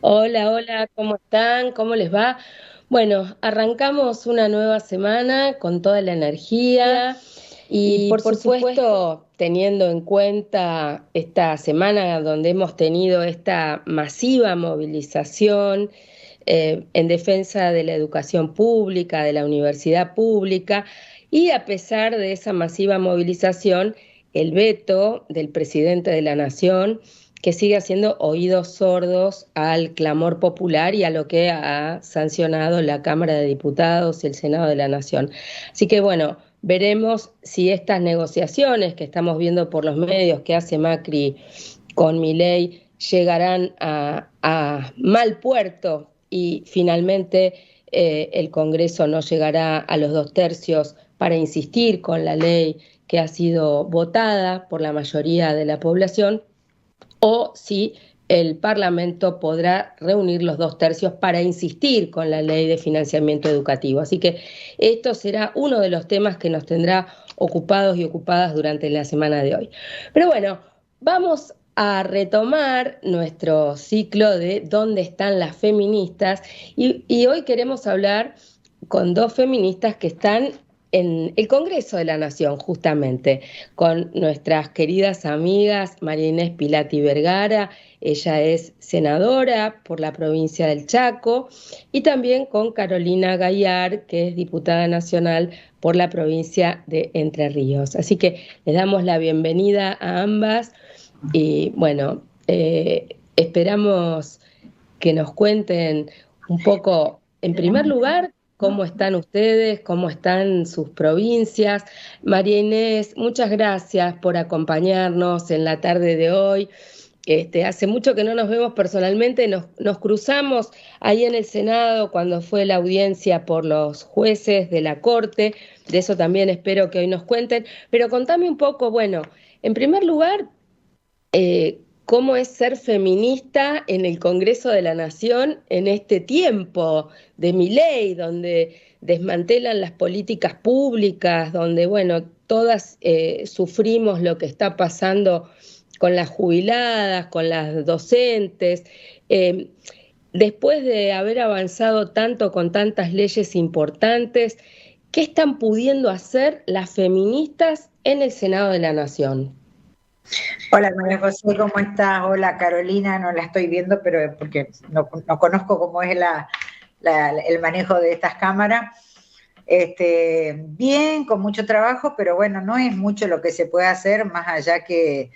Hola, hola, ¿cómo están? ¿Cómo les va? Bueno, arrancamos una nueva semana con toda la energía y por supuesto teniendo en cuenta esta semana donde hemos tenido esta masiva movilización en defensa de la educación pública, de la universidad pública, y a pesar de esa masiva movilización, el veto del presidente de la Nación que sigue haciendo oídos sordos al clamor popular y a lo que ha sancionado la Cámara de Diputados y el Senado de la Nación. Así que bueno, veremos si estas negociaciones que estamos viendo por los medios que hace Macri con Milei llegarán a mal puerto y finalmente el Congreso no llegará a los 2/3 para insistir con la ley que ha sido votada por la mayoría de la población, o si el Parlamento podrá reunir los 2/3 para insistir con la ley de financiamiento educativo. Así que esto será uno de los temas que nos tendrá ocupados y ocupadas durante la semana de hoy. Pero bueno, vamos a retomar nuestro ciclo de dónde están las feministas y hoy queremos hablar con dos feministas que están en el Congreso de la Nación, justamente, con nuestras queridas amigas María Inés Pilati Vergara. Ella es senadora por la provincia del Chaco, y también con Carolina Gayar, que es diputada nacional por la provincia de Entre Ríos. Así que les damos la bienvenida a ambas y bueno, esperamos que nos cuenten un poco, en primer lugar, cómo están ustedes, cómo están sus provincias. María Inés, muchas gracias por acompañarnos en la tarde de hoy. Hace mucho que no nos vemos personalmente, nos cruzamos ahí en el Senado cuando fue la audiencia por los jueces de la Corte. De eso también espero que hoy nos cuenten, pero contame un poco, bueno, en primer lugar, cómo es ser feminista en el Congreso de la Nación en este tiempo de Milei, donde desmantelan las políticas públicas, donde, bueno, todas sufrimos lo que está pasando con las jubiladas, con las docentes. Eh, Después de haber avanzado tanto con tantas leyes importantes, ¿qué están pudiendo hacer las feministas en el Senado de la Nación? Hola María José, ¿cómo estás? Hola Carolina, no la estoy viendo, pero porque no conozco cómo es el manejo de estas cámaras. Bien, con mucho trabajo, pero bueno, no es mucho lo que se puede hacer más allá que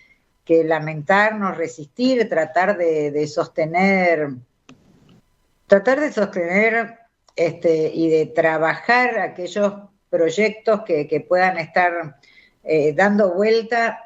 lamentarnos, resistir, tratar de sostener y de trabajar aquellos proyectos que puedan estar dando vuelta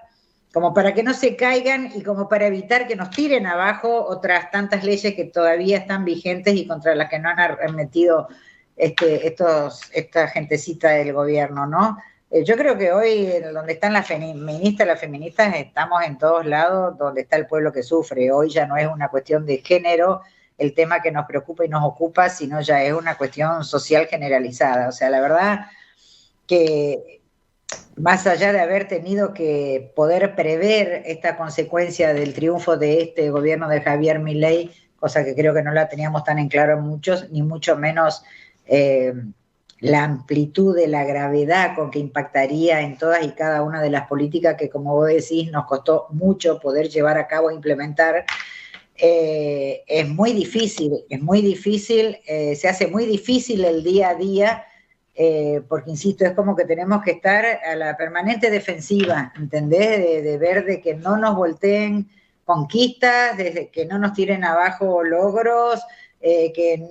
como para que no se caigan y como para evitar que nos tiren abajo otras tantas leyes que todavía están vigentes y contra las que no han arremetido esta gentecita del gobierno, ¿no? Yo creo que hoy, donde están las feministas, estamos en todos lados donde está el pueblo que sufre. Hoy ya no es una cuestión de género el tema que nos preocupa y nos ocupa, sino ya es una cuestión social generalizada. O sea, la verdad que más allá de haber tenido que poder prever esta consecuencia del triunfo de este gobierno de Javier Milei, cosa que creo que no la teníamos tan en claro muchos, ni mucho menos eh, la amplitud de la gravedad con que impactaría en todas y cada una de las políticas que, como vos decís, nos costó mucho poder llevar a cabo e implementar. Es muy difícil, se hace muy difícil el día a día, porque insisto, es como que tenemos que estar a la permanente defensiva, ¿entendés? De ver de que no nos volteen conquistas, desde que no nos tiren abajo logros, que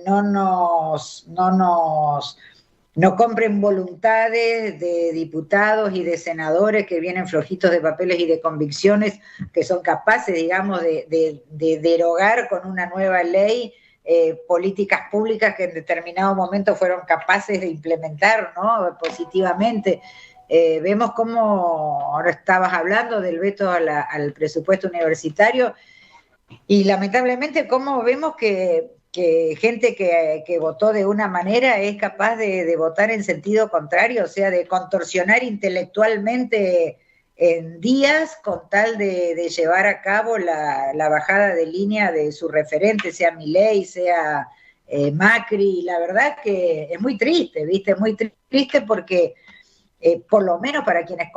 no compren voluntades de diputados y de senadores que vienen flojitos de papeles y de convicciones, que son capaces, digamos, de derogar con una nueva ley políticas públicas que en determinado momento fueron capaces de implementar, ¿no? Positivamente. Vemos cómo, ahora estabas hablando del veto al presupuesto universitario, y lamentablemente cómo vemos que gente que votó de una manera es capaz de votar en sentido contrario, o sea, de contorsionar intelectualmente en días con tal de llevar a cabo la bajada de línea de su referente, sea Milei, sea Macri. La verdad que es muy triste, ¿viste? Muy triste porque por lo menos para quienes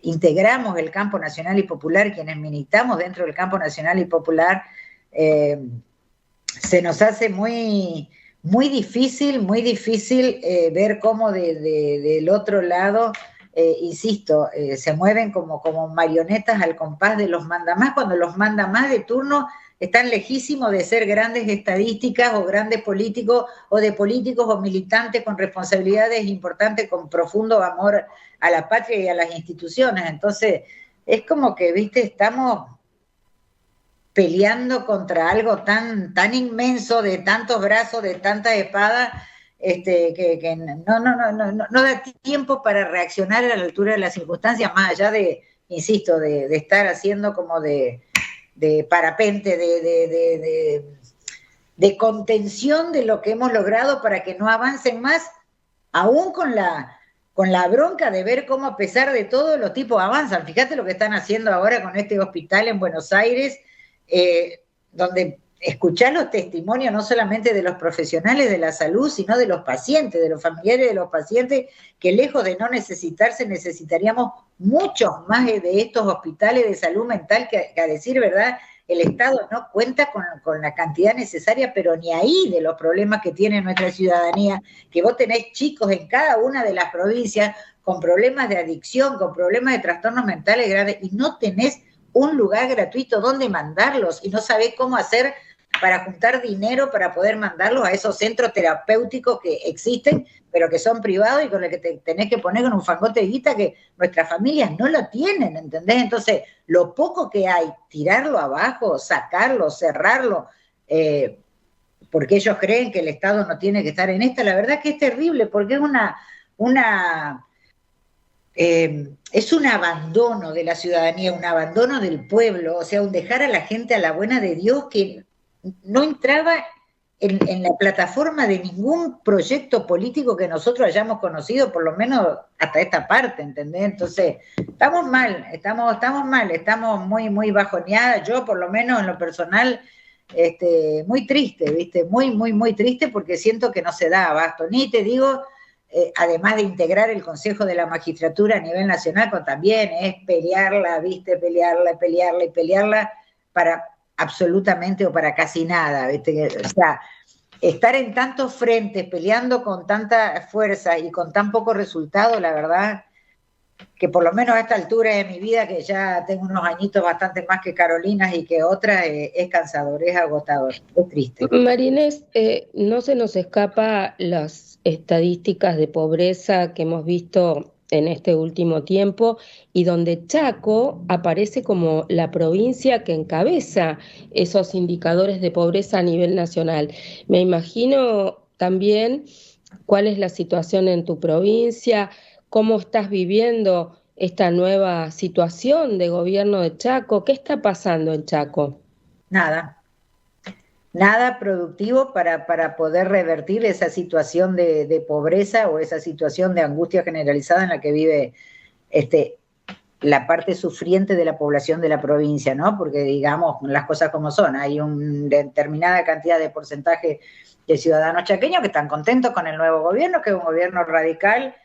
integramos el campo nacional y popular, quienes militamos dentro del campo nacional y popular, se nos hace muy difícil ver cómo del otro lado, insisto, se mueven como marionetas al compás de los mandamás, cuando los mandamás de turno están lejísimos de ser grandes estadísticas o grandes políticos o de políticos o militantes con responsabilidades importantes, con profundo amor a la patria y a las instituciones. Entonces, es como que, viste, estamos peleando contra algo tan inmenso, de tantos brazos, de tantas espadas, que no da tiempo para reaccionar a la altura de las circunstancias, más allá de, insisto, de estar haciendo como de parapente, de contención de lo que hemos logrado para que no avancen más, aún con la bronca de ver cómo a pesar de todo los tipos avanzan. Fíjate lo que están haciendo ahora con este hospital en Buenos Aires, donde escuchar los testimonios no solamente de los profesionales de la salud, sino de los pacientes, de los familiares de los pacientes, que lejos de no necesitarse, necesitaríamos muchos más de estos hospitales de salud mental que a decir verdad, el Estado no cuenta con la cantidad necesaria, pero ni ahí de los problemas que tiene nuestra ciudadanía, que vos tenés chicos en cada una de las provincias con problemas de adicción, con problemas de trastornos mentales graves, y no tenés un lugar gratuito donde mandarlos, y no sabés cómo hacer para juntar dinero para poder mandarlos a esos centros terapéuticos que existen, pero que son privados y con los que te tenés que poner con un fangote de guita que nuestras familias no lo tienen, ¿entendés? Entonces, lo poco que hay, tirarlo abajo, sacarlo, cerrarlo, porque ellos creen que el Estado no tiene que estar en esta, la verdad que es terrible, porque es un abandono de la ciudadanía, un abandono del pueblo, o sea, un dejar a la gente a la buena de Dios que no entraba en la plataforma de ningún proyecto político que nosotros hayamos conocido, por lo menos hasta esta parte, ¿entendés? Entonces, estamos mal, estamos muy bajoneadas. Yo, por lo menos en lo personal, muy triste, ¿viste? Muy triste, porque siento que no se da abasto. Ni te digo, además de integrar el Consejo de la Magistratura a nivel nacional, pues también es pelearla, ¿viste? Pelearla para absolutamente o para casi nada, ¿viste? O sea, estar en tantos frentes peleando con tanta fuerza y con tan poco resultado, la verdad que por lo menos a esta altura de mi vida, que ya tengo unos añitos bastante más que Carolinas y que otra, es cansador, es agotador, es triste. María Inés, no se nos escapa las estadísticas de pobreza que hemos visto en este último tiempo, y donde Chaco aparece como la provincia que encabeza esos indicadores de pobreza a nivel nacional. Me imagino también cuál es la situación en tu provincia, cómo estás viviendo esta nueva situación de gobierno de Chaco. ¿Qué está pasando en Chaco? Nada productivo para poder revertir esa situación de pobreza o esa situación de angustia generalizada en la que vive la parte sufriente de la población de la provincia, ¿no? Porque digamos las cosas como son, hay una determinada cantidad de porcentaje de ciudadanos chaqueños que están contentos con el nuevo gobierno, que es un gobierno radical,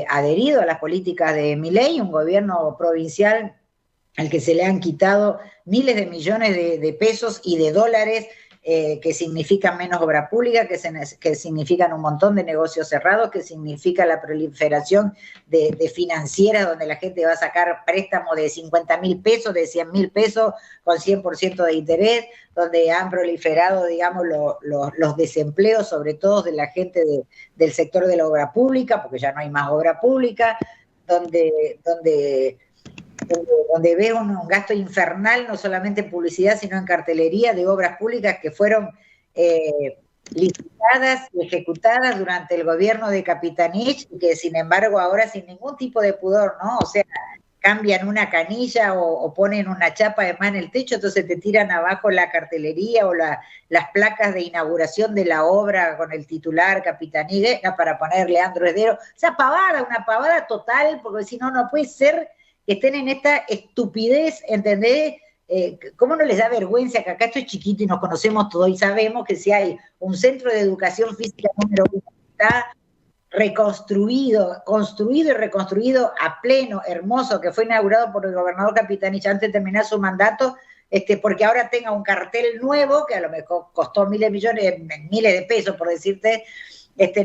adherido a las políticas de Milei, un gobierno provincial al que se le han quitado miles de millones de pesos y de dólares, que significan menos obra pública, que significan un montón de negocios cerrados, que significa la proliferación de financieras donde la gente va a sacar préstamos de 50.000 pesos, de 100.000 pesos con 100% de interés, donde han proliferado, digamos, los desempleos, sobre todo de la gente del sector de la obra pública, porque ya no hay más obra pública, donde ves un gasto infernal, no solamente en publicidad, sino en cartelería de obras públicas que fueron licitadas y ejecutadas durante el gobierno de Capitanich, y que sin embargo ahora sin ningún tipo de pudor, ¿no? O sea, cambian una canilla o ponen una chapa de más en el techo, entonces te tiran abajo la cartelería o las placas de inauguración de la obra con el titular Capitanich para poner Leandro Heredero. O sea, una pavada total, porque si no, no puede ser que estén en esta estupidez, ¿entendés? ¿Cómo no les da vergüenza que acá esto es chiquito y nos conocemos todos y sabemos que si hay un centro de educación física número 1 que está reconstruido, construido y reconstruido a pleno, hermoso, que fue inaugurado por el gobernador Capitanich antes de terminar su mandato, porque ahora tenga un cartel nuevo, que a lo mejor costó miles de pesos, por decirte,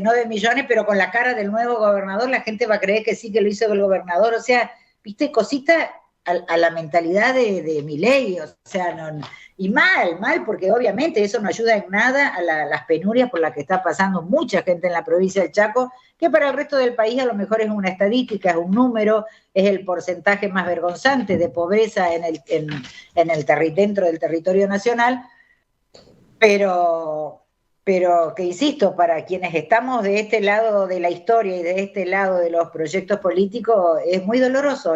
no de millones, pero con la cara del nuevo gobernador, la gente va a creer que sí que lo hizo el gobernador, o sea, viste, cositas a la mentalidad de Milei, o sea, no, y mal, porque obviamente eso no ayuda en nada a las penurias por las que está pasando mucha gente en la provincia del Chaco, que para el resto del país a lo mejor es una estadística, es un número, es el porcentaje más vergonzante de pobreza dentro del territorio nacional, pero que insisto, para quienes estamos de este lado de la historia y de este lado de los proyectos políticos, es muy doloroso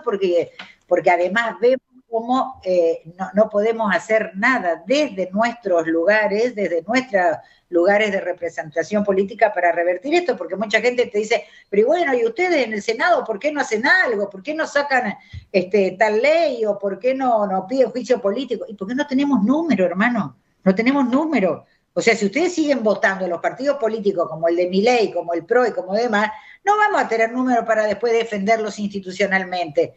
porque además vemos cómo no podemos hacer nada desde nuestros lugares, desde nuestros lugares de representación política para revertir esto, porque mucha gente te dice, pero bueno, ¿y ustedes en el Senado por qué no hacen algo? ¿Por qué no sacan tal ley? ¿O por qué no piden juicio político? ¿Y por qué no tenemos número, hermano? No tenemos número. O sea, si ustedes siguen votando en los partidos políticos como el de Milei, como el PRO y como demás, no vamos a tener número para después defenderlos institucionalmente.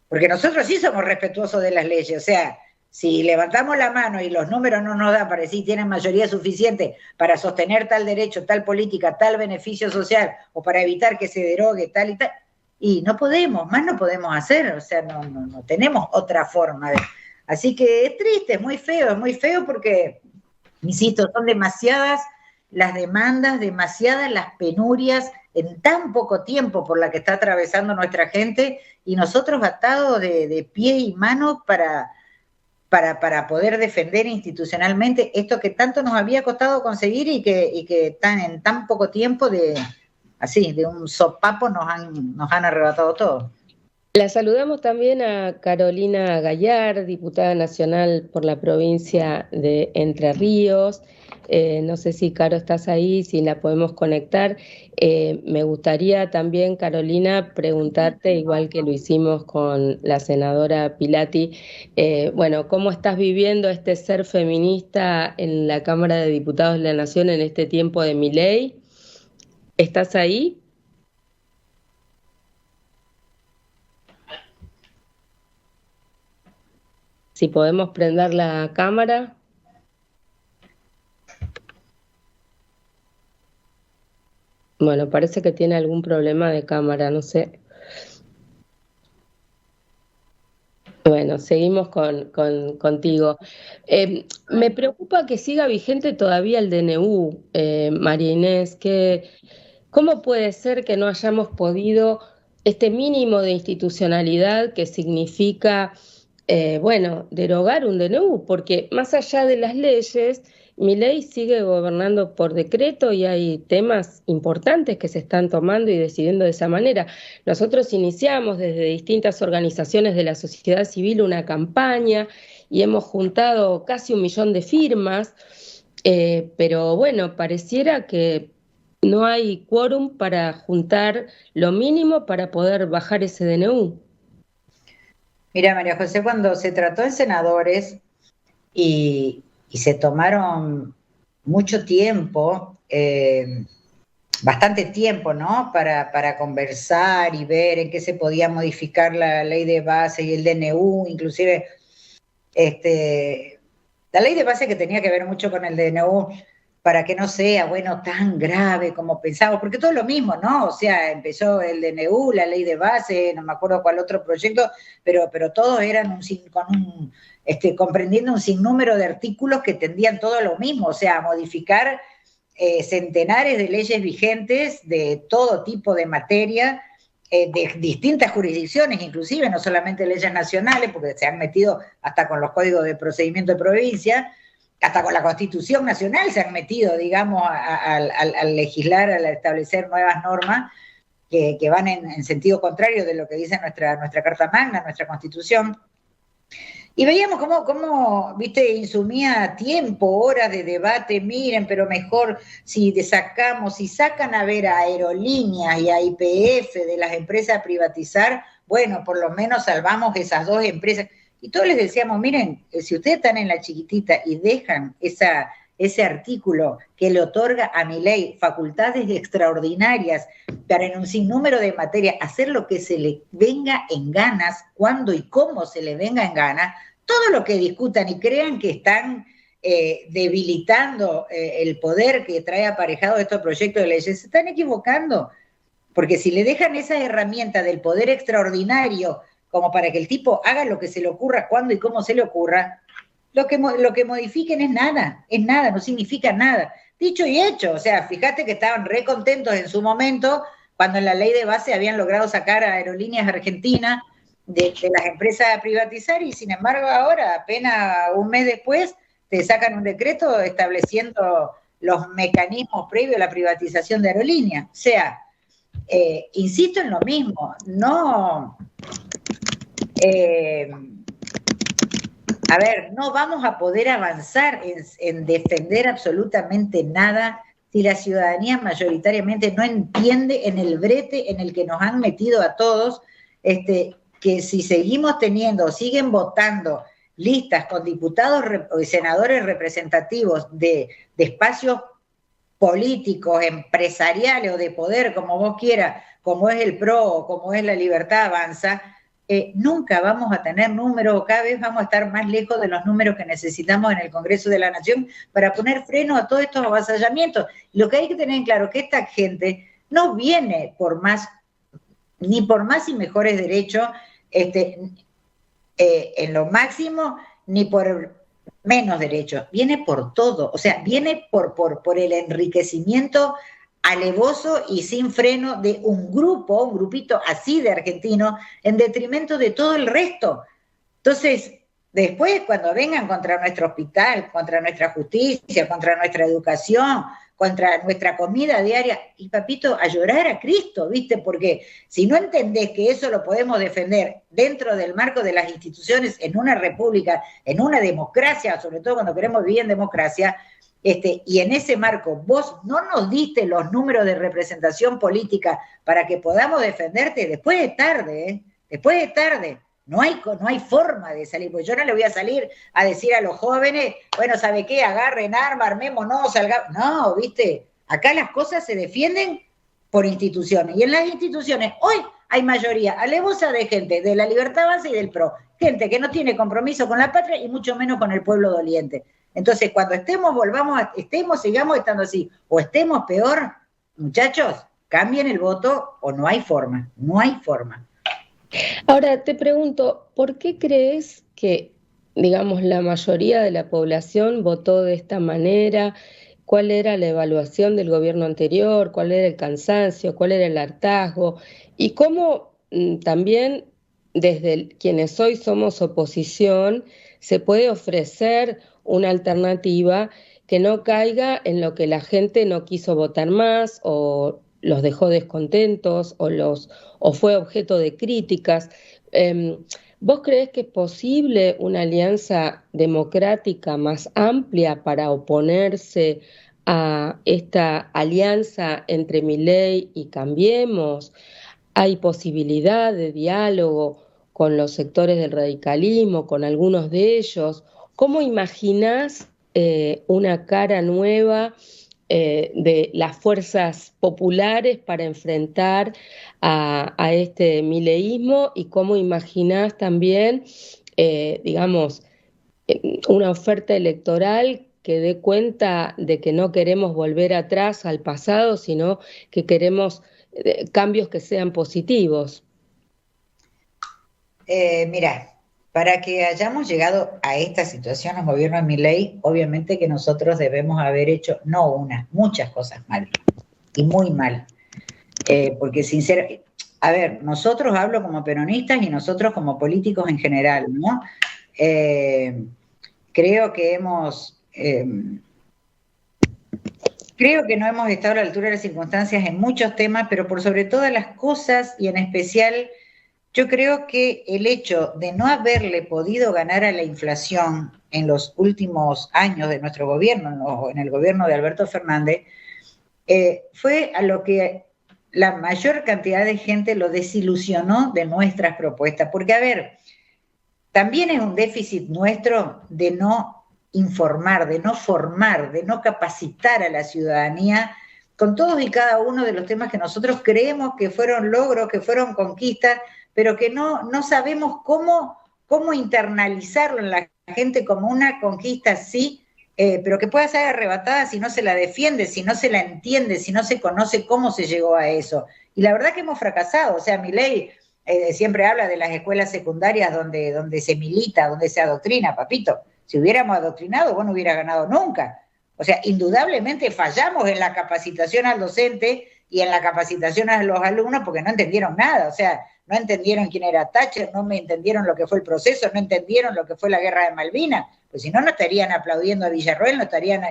Porque nosotros sí somos respetuosos de las leyes. O sea, si levantamos la mano y los números no nos dan para decir tienen mayoría suficiente para sostener tal derecho, tal política, tal beneficio social, o para evitar que se derogue tal y tal, y no podemos, más no podemos hacer. O sea, no tenemos otra forma de... Así que es triste, es muy feo porque... Insisto, son demasiadas las demandas, demasiadas las penurias en tan poco tiempo por la que está atravesando nuestra gente y nosotros atados de pie y mano para poder defender institucionalmente esto que tanto nos había costado conseguir y que en tan poco tiempo de un sopapo nos han arrebatado todo. La saludamos también a Carolina Gayar, diputada nacional por la provincia de Entre Ríos. No sé si, Caro, estás ahí, si la podemos conectar. Me gustaría también, Carolina, preguntarte, igual que lo hicimos con la senadora Pilati, ¿cómo estás viviendo este ser feminista en la Cámara de Diputados de la Nación en este tiempo de Milei? ¿Estás ahí? Si podemos prender la cámara. Bueno, parece que tiene algún problema de cámara, no sé. Bueno, seguimos contigo. Me preocupa que siga vigente todavía el DNU, María Inés, ¿cómo puede ser que no hayamos podido este mínimo de institucionalidad que significa... derogar un DNU, porque más allá de las leyes, Milei sigue gobernando por decreto y hay temas importantes que se están tomando y decidiendo de esa manera. Nosotros iniciamos desde distintas organizaciones de la sociedad civil una campaña y hemos juntado casi 1 millón de firmas, pero bueno, pareciera que no hay quórum para juntar lo mínimo para poder bajar ese DNU. Mira, María José, cuando se trató en senadores y se tomaron mucho tiempo, bastante tiempo, ¿no? Para conversar y ver en qué se podía modificar la ley de base y el DNU, inclusive la ley de base que tenía que ver mucho con el DNU, para que no sea, tan grave como pensamos, porque todo es lo mismo, ¿no? O sea, empezó el DNU, la ley de base, no me acuerdo cuál otro proyecto, pero todos eran comprendiendo un sinnúmero de artículos que tendían todo lo mismo, o sea, a modificar centenares de leyes vigentes de todo tipo de materia, de distintas jurisdicciones, inclusive, no solamente leyes nacionales, porque se han metido hasta con los códigos de procedimiento de provincia, hasta con la Constitución Nacional se han metido, digamos, al legislar, al establecer nuevas normas que van en sentido contrario de lo que dice nuestra Carta Magna, nuestra Constitución. Y veíamos cómo insumía tiempo, horas de debate, miren, pero mejor si sacan a ver a aerolíneas y a YPF de las empresas a privatizar, bueno, por lo menos salvamos esas 2 empresas. Y todos les decíamos, miren, si ustedes están en la chiquitita y dejan ese artículo que le otorga a Milei facultades extraordinarias para en un sinnúmero de materias hacer lo que se le venga en ganas, cuando y cómo se le venga en ganas, todo lo que discutan y crean que están debilitando el poder que trae aparejado estos proyectos de leyes, se están equivocando, porque si le dejan esa herramienta del poder extraordinario como para que el tipo haga lo que se le ocurra, cuando y cómo se le ocurra, lo que modifiquen es nada, no significa nada. Dicho y hecho, o sea, fíjate que estaban re contentos en su momento cuando en la ley de base habían logrado sacar a Aerolíneas Argentinas de las empresas a privatizar, y sin embargo ahora, apenas un mes después, te sacan un decreto estableciendo los mecanismos previos a la privatización de Aerolíneas. O sea, insisto en lo mismo, no... no vamos a poder avanzar en defender absolutamente nada si la ciudadanía mayoritariamente no entiende en el brete en el que nos han metido a todos, que si seguimos teniendo, siguen votando listas con diputados y senadores representativos de espacios políticos, empresariales o de poder, como vos quieras, como es el PRO o como es la Libertad Avanza, nunca vamos a tener números, o cada vez vamos a estar más lejos de los números que necesitamos en el Congreso de la Nación para poner freno a todos estos avasallamientos. Lo que hay que tener en claro es que esta gente no viene por más, ni por más y mejores derechos en lo máximo, ni por menos derechos, viene por todo, o sea, viene por el enriquecimiento alevoso y sin freno de un grupito así de argentinos, en detrimento de todo el resto. Entonces, después cuando vengan contra nuestro hospital, contra nuestra justicia, contra nuestra educación, contra nuestra comida diaria, y papito, a llorar a Cristo, ¿viste? Porque si no entendés que eso lo podemos defender dentro del marco de las instituciones en una república, en una democracia, sobre todo cuando queremos vivir en democracia, y en ese marco vos no nos diste los números de representación política para que podamos defenderte, después es tarde, ¿eh? Después es tarde. No hay forma de salir, porque yo no le voy a salir a decir a los jóvenes, bueno, ¿sabe qué? Agarren armas, armémonos, salgamos. No, ¿viste? Acá las cosas se defienden por instituciones. Y en las instituciones hoy hay mayoría alevosa de gente de la Libertad Avanza y del PRO. Gente que no tiene compromiso con la patria y mucho menos con el pueblo doliente. Entonces, cuando sigamos estando así, o estemos peor, muchachos, cambien el voto o no hay forma, no hay forma. Ahora te pregunto, ¿por qué crees que, digamos, la mayoría de la población votó de esta manera? ¿Cuál era la evaluación del gobierno anterior? ¿Cuál era el cansancio? ¿Cuál era el hartazgo? Y cómo también desde quienes hoy somos oposición se puede ofrecer una alternativa que no caiga en lo que la gente no quiso votar más o los dejó descontentos o fue objeto de críticas. ¿Vos creés que es posible una alianza democrática más amplia para oponerse a esta alianza entre Milei y Cambiemos? ¿Hay posibilidad de diálogo con los sectores del radicalismo, con algunos de ellos? ¿Cómo imaginás una cara nueva de las fuerzas populares para enfrentar a este mileísmo? ¿Y cómo imaginás también, digamos, una oferta electoral que dé cuenta de que no queremos volver atrás al pasado, sino que queremos cambios que sean positivos? Mira, para que hayamos llegado a esta situación, el gobierno de Milei, obviamente que nosotros debemos haber hecho, no una, muchas cosas mal, y muy mal. Porque sinceramente, a ver, nosotros hablo como peronistas y nosotros como políticos en general, ¿no? Creo que no hemos estado a la altura de las circunstancias en muchos temas, pero por sobre todas las cosas, y en especial, yo creo que el hecho de no haberle podido ganar a la inflación en los últimos años de nuestro gobierno, en el gobierno de Alberto Fernández, fue a lo que la mayor cantidad de gente lo desilusionó de nuestras propuestas, porque a ver, también es un déficit nuestro de no informar, de no formar, de no capacitar a la ciudadanía con todos y cada uno de los temas que nosotros creemos que fueron logros, que fueron conquistas, pero que no sabemos cómo internalizarlo en la gente como una conquista, sí, pero que pueda ser arrebatada si no se la defiende, si no se la entiende, si no se conoce cómo se llegó a eso. Y la verdad que hemos fracasado. O sea, Milei siempre habla de las escuelas secundarias donde se milita, donde se adoctrina. Papito, si hubiéramos adoctrinado, vos no hubieras ganado nunca. O sea, indudablemente fallamos en la capacitación al docente y en la capacitación a los alumnos porque no entendieron nada. O sea, no entendieron quién era Thatcher, no me entendieron lo que fue el proceso, no entendieron lo que fue la guerra de Malvinas. Pues si no, no estarían aplaudiendo a Villarroel, no estarían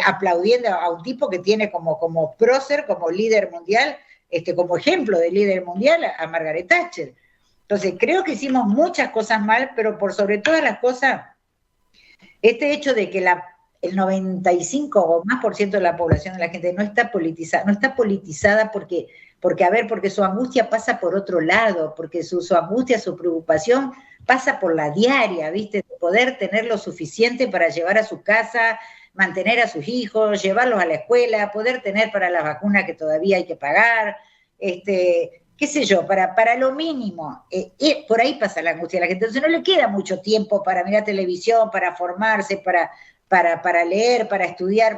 aplaudiendo a un tipo que tiene como prócer, como líder mundial, como ejemplo de líder mundial a Margaret Thatcher. Entonces, creo que hicimos muchas cosas mal, pero por sobre todas las cosas, este hecho de que el 95 o más por ciento de la población de la gente no está politizada porque su angustia pasa por otro lado, porque su angustia, su preocupación pasa por la diaria, ¿viste? De poder tener lo suficiente para llevar a su casa, mantener a sus hijos, llevarlos a la escuela, poder tener para las vacunas que todavía hay que pagar, qué sé yo, para lo mínimo. Por ahí pasa la angustia de la gente. Entonces no le queda mucho tiempo para mirar televisión, para formarse, para leer, para estudiar,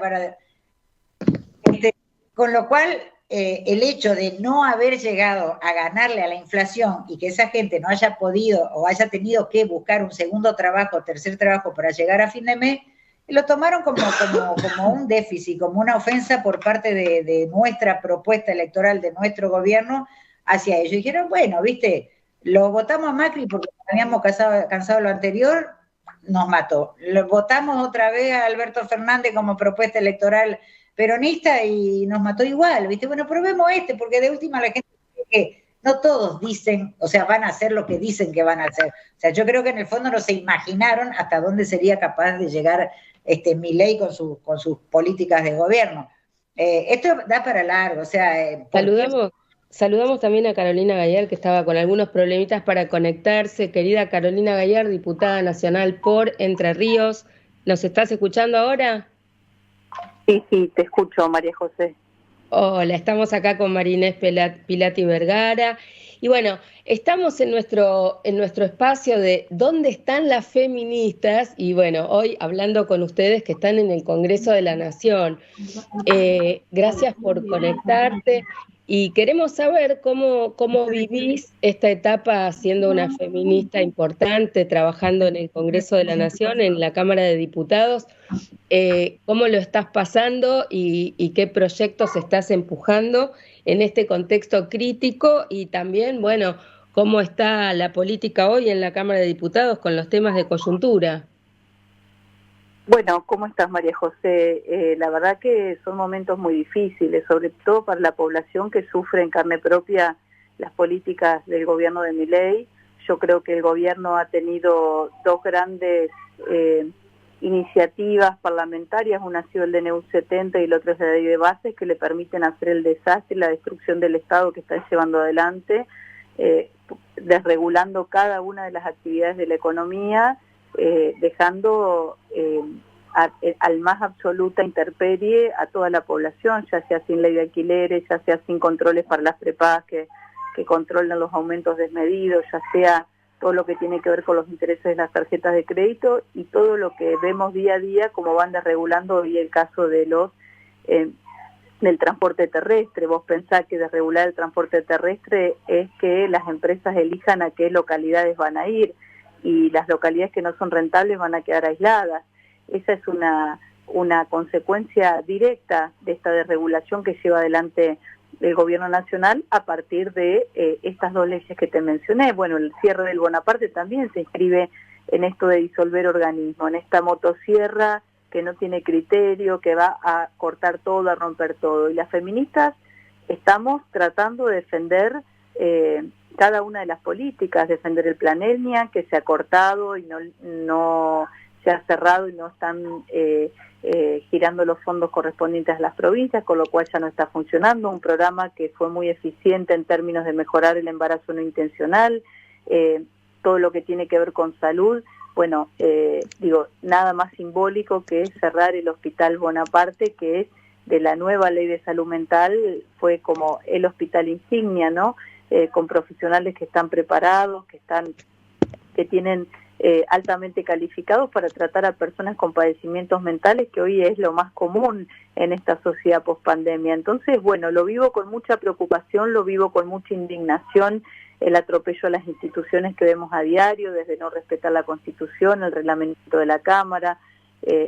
con lo cual el hecho de no haber llegado a ganarle a la inflación y que esa gente no haya podido o haya tenido que buscar un segundo trabajo, tercer trabajo para llegar a fin de mes, lo tomaron como un déficit, como una ofensa por parte de nuestra propuesta electoral, de nuestro gobierno hacia ellos. Y dijeron, bueno, viste, lo votamos a Macri porque habíamos cansado lo anterior, nos mató. Lo votamos otra vez a Alberto Fernández como propuesta electoral peronista y nos mató igual, ¿viste? Bueno, probemos porque de última la gente que no todos dicen, o sea, van a hacer lo que dicen que van a hacer. O sea, yo creo que en el fondo no se imaginaron hasta dónde sería capaz de llegar Milei con sus políticas de gobierno. Esto da para largo, o sea... Saludamos también a Carolina Gayar, que estaba con algunos problemitas para conectarse. Querida Carolina Gayar, diputada nacional por Entre Ríos, ¿nos estás escuchando ahora? Sí, te escucho, María José. Hola, estamos acá con Marinés Pilati Vergara. Y bueno, estamos en nuestro espacio de ¿dónde están las feministas? Y bueno, hoy hablando con ustedes que están en el Congreso de la Nación. Gracias por conectarte y queremos saber cómo vivís esta etapa siendo una feminista importante, trabajando en el Congreso de la Nación, en la Cámara de Diputados. ¿Cómo lo estás pasando y qué proyectos estás empujando en este contexto crítico? Y también, bueno, ¿cómo está la política hoy en la Cámara de Diputados con los temas de coyuntura? Bueno, ¿cómo estás, María José? La verdad que son momentos muy difíciles, sobre todo para la población que sufre en carne propia las políticas del gobierno de Milei. Yo creo que el gobierno ha tenido dos grandes iniciativas parlamentarias, una ha sido el DNU 70 y el otro es la ley de bases, que le permiten hacer el desastre y la destrucción del Estado que está llevando adelante, desregulando cada una de las actividades de la economía, dejando al más absoluta intemperie a toda la población, ya sea sin ley de alquileres, ya sea sin controles para las prepagas que controlan los aumentos desmedidos, ya sea todo lo que tiene que ver con los intereses de las tarjetas de crédito y todo lo que vemos día a día como van desregulando hoy el caso de del transporte terrestre. Vos pensás que desregular el transporte terrestre es que las empresas elijan a qué localidades van a ir y las localidades que no son rentables van a quedar aisladas. Esa es una consecuencia directa de esta desregulación que lleva adelante el gobierno nacional a partir de estas dos leyes que te mencioné. Bueno, el cierre del Bonaparte también se inscribe en esto de disolver organismos, en esta motosierra que no tiene criterio, que va a cortar todo, a romper todo. Y las feministas estamos tratando de defender cada una de las políticas, defender el plan Elnia, que se ha cortado y no se ha cerrado y no están girando los fondos correspondientes a las provincias, con lo cual ya no está funcionando. Un programa que fue muy eficiente en términos de mejorar el embarazo no intencional, todo lo que tiene que ver con salud. Bueno, nada más simbólico que es cerrar el Hospital Bonaparte, que es de la nueva ley de salud mental, fue como el hospital insignia, ¿no? Con profesionales que están preparados, que tienen altamente calificados para tratar a personas con padecimientos mentales, que hoy es lo más común en esta sociedad post-pandemia. Entonces, bueno, lo vivo con mucha preocupación, lo vivo con mucha indignación, el atropello a las instituciones que vemos a diario, desde no respetar la Constitución, el reglamento de la Cámara.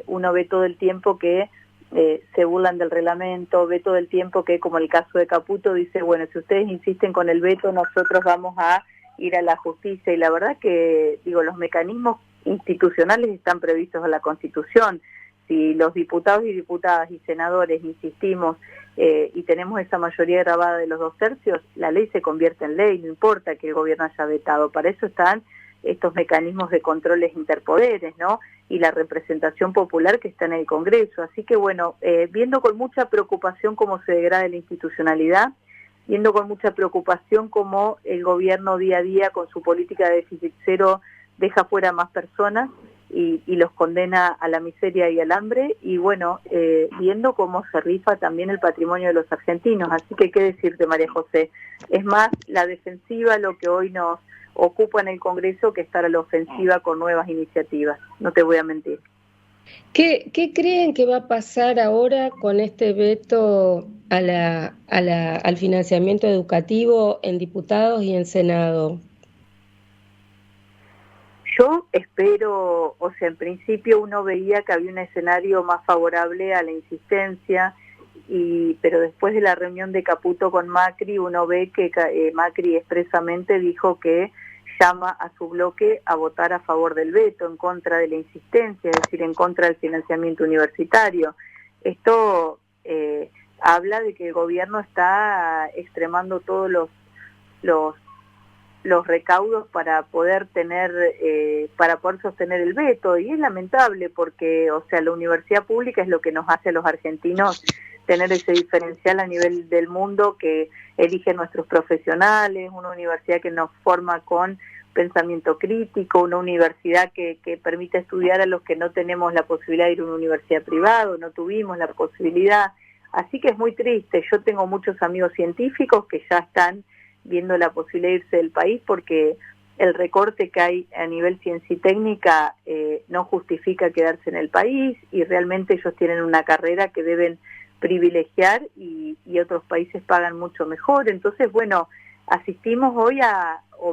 Uno ve todo el tiempo que se burlan del reglamento, ve todo el tiempo que, como el caso de Caputo, dice, bueno, si ustedes insisten con el veto, nosotros vamos a ir a la justicia. Y la verdad que, los mecanismos institucionales están previstos en la Constitución. Si los diputados y diputadas y senadores insistimos y tenemos esa mayoría grabada de los 2/3, la ley se convierte en ley, no importa que el gobierno haya vetado. Para eso están estos mecanismos de controles interpoderes, ¿no? Y la representación popular que está en el Congreso. Así que, bueno, viendo con mucha preocupación cómo se degrada la institucionalidad, viendo con mucha preocupación cómo el gobierno día a día con su política de déficit cero deja fuera a más personas y los condena a la miseria y al hambre, y bueno, viendo cómo se rifa también el patrimonio de los argentinos. Así que, ¿qué decirte, María José? Es más la defensiva lo que hoy nos ocupa en el Congreso que estar a la ofensiva con nuevas iniciativas, no te voy a mentir. ¿Qué creen que va a pasar ahora con este veto al financiamiento educativo en diputados y en Senado? Yo espero, en principio uno veía que había un escenario más favorable a la insistencia, pero después de la reunión de Caputo con Macri, uno ve que Macri expresamente dijo que llama a su bloque a votar a favor del veto, en contra de la insistencia, es decir, en contra del financiamiento universitario. Esto habla de que el gobierno está extremando todos los recaudos para poder sostener el veto, y es lamentable porque, la universidad pública es lo que nos hace a los argentinos tener ese diferencial a nivel del mundo, que elige nuestros profesionales, una universidad que nos forma con pensamiento crítico, una universidad que permite estudiar a los que no tenemos la posibilidad de ir a una universidad privada, no tuvimos la posibilidad. Así que es muy triste. Yo tengo muchos amigos científicos que ya están viendo la posibilidad de irse del país porque el recorte que hay a nivel ciencia y técnica no justifica quedarse en el país, y realmente ellos tienen una carrera que deben privilegiar y otros países pagan mucho mejor. Entonces, bueno, asistimos hoy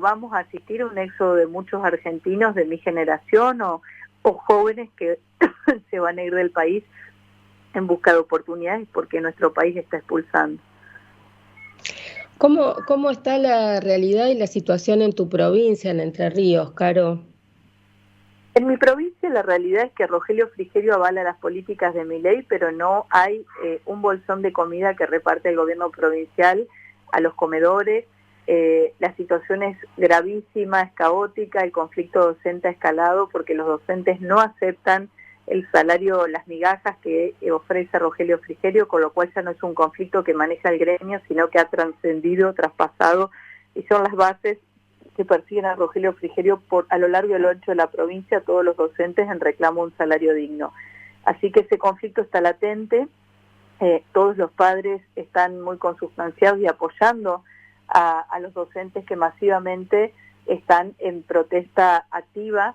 vamos a asistir a un éxodo de muchos argentinos de mi generación o jóvenes que se van a ir del país en busca de oportunidades porque nuestro país está expulsando. ¿Cómo está la realidad y la situación en tu provincia, en Entre Ríos, Caro? En mi provincia la realidad es que Rogelio Frigerio avala las políticas de Milei, pero no hay un bolsón de comida que reparte el gobierno provincial a los comedores. La situación es gravísima, es caótica, el conflicto docente ha escalado porque los docentes no aceptan el salario, las migajas que ofrece Rogelio Frigerio, con lo cual ya no es un conflicto que maneja el gremio, sino que ha trascendido, traspasado, y son las bases que persiguen a Rogelio Frigerio a lo largo y a lo ancho de la provincia, todos los docentes en reclamo de un salario digno. Así que ese conflicto está latente, todos los padres están muy consustanciados y apoyando a los docentes que masivamente están en protesta activa